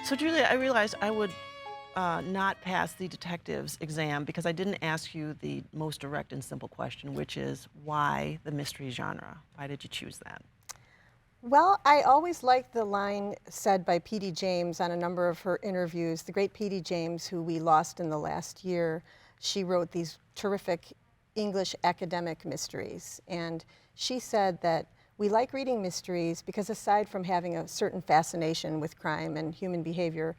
So Julia, I realized I would not pass the detective's exam because I didn't ask you the most direct and simple question, which is why the mystery genre? Why did you choose that? Well, I always liked the line said by P.D. James on a number of her interviews. The great P.D. James, who we lost in the last year, she wrote these terrific English academic mysteries. And she said that we like reading mysteries because aside from having a certain fascination with crime and human behavior,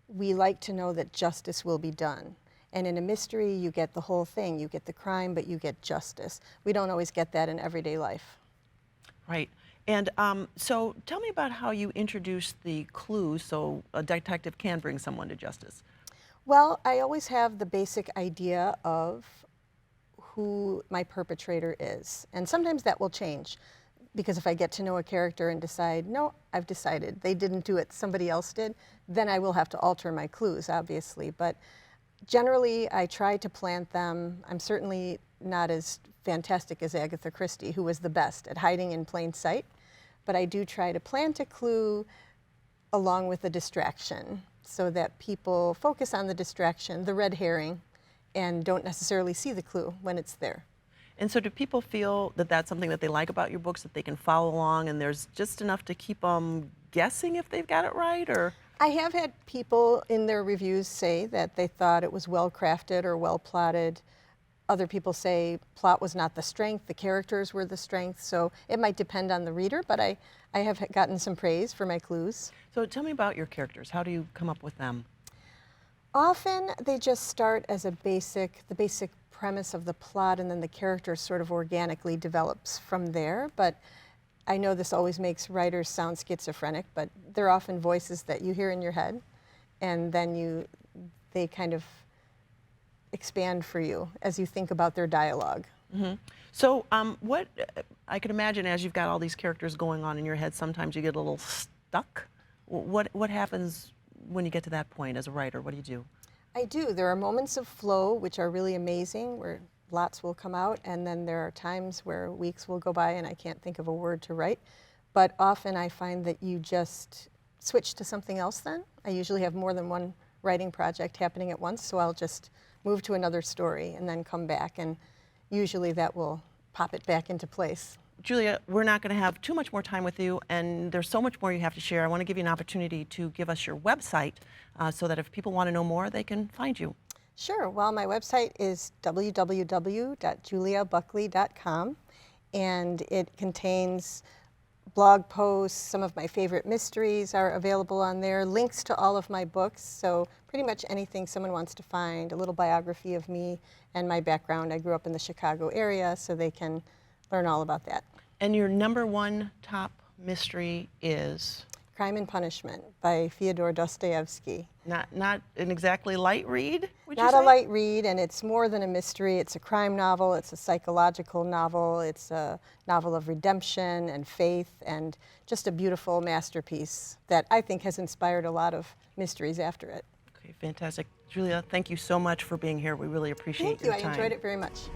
we like to know that justice will be done. And in a mystery, you get the whole thing. You get the crime, but you get justice. We don't always get that in everyday life. Right. And so tell me about how you introduce the clues so a detective can bring someone to justice. Well, I always have the basic idea of who my perpetrator is. And sometimes that will change because if I get to know a character and decide, no, I've decided they didn't do it, somebody else did, then I will have to alter my clues, obviously. But generally, I try to plant them. I'm certainly not as fantastic as Agatha Christie, who was the best at hiding in plain sight. But I do try to plant a clue along with a distraction so that people focus on the distraction, the red herring, and don't necessarily see the clue when it's there. And so do people feel that that's something that they like about your books, that they can follow along and there's just enough to keep them guessing if they've got it right? Or I have had people in their reviews say that they thought it was well crafted or well plotted. Other people say plot was not the strength, the characters were the strength, so it might depend on the reader, but I have gotten some praise for my clues. so tell me about your characters. How do you come up with them? Often they just start as the basic premise of the plot, and then the character sort of organically develops from there. But I know this always makes writers sound schizophrenic, but they're often voices that you hear in your head, and then they kind of expand for you as you think about their dialogue. Mm-hmm. So what I can imagine as you've got all these characters going on in your head, sometimes you get a little stuck. What happens when you get to that point as a writer? What do you do? I do. There are moments of flow which are really amazing, where lots will come out, and then there are times where weeks will go by and I can't think of a word to write. But often I find that you just switch to something else then. I usually have more than one writing project happening at once, so I'll just move to another story and then come back, and usually that will pop it back into place. Julia, we're not going to have too much more time with you, and there's so much more you have to share. I want to give you an opportunity to give us your website so that if people want to know more, they can find you. Sure. Well, my website is www.juliabuckley.com, and it contains blog posts. Some of my favorite mysteries are available on there, links to all of my books, so pretty much anything someone wants to find, a little biography of me and my background. I grew up in the Chicago area, so they can learn all about that. And your #1 top mystery is? Crime and Punishment by Fyodor Dostoevsky. Not an exactly light read, would you Not say? a light read, and it's more than a mystery. It's a crime novel, it's a psychological novel, it's a novel of redemption and faith, and just a beautiful masterpiece that I think has inspired a lot of mysteries after it. Okay, fantastic. Julia, thank you so much for being here. We really appreciate Thank you. your time. I enjoyed it very much.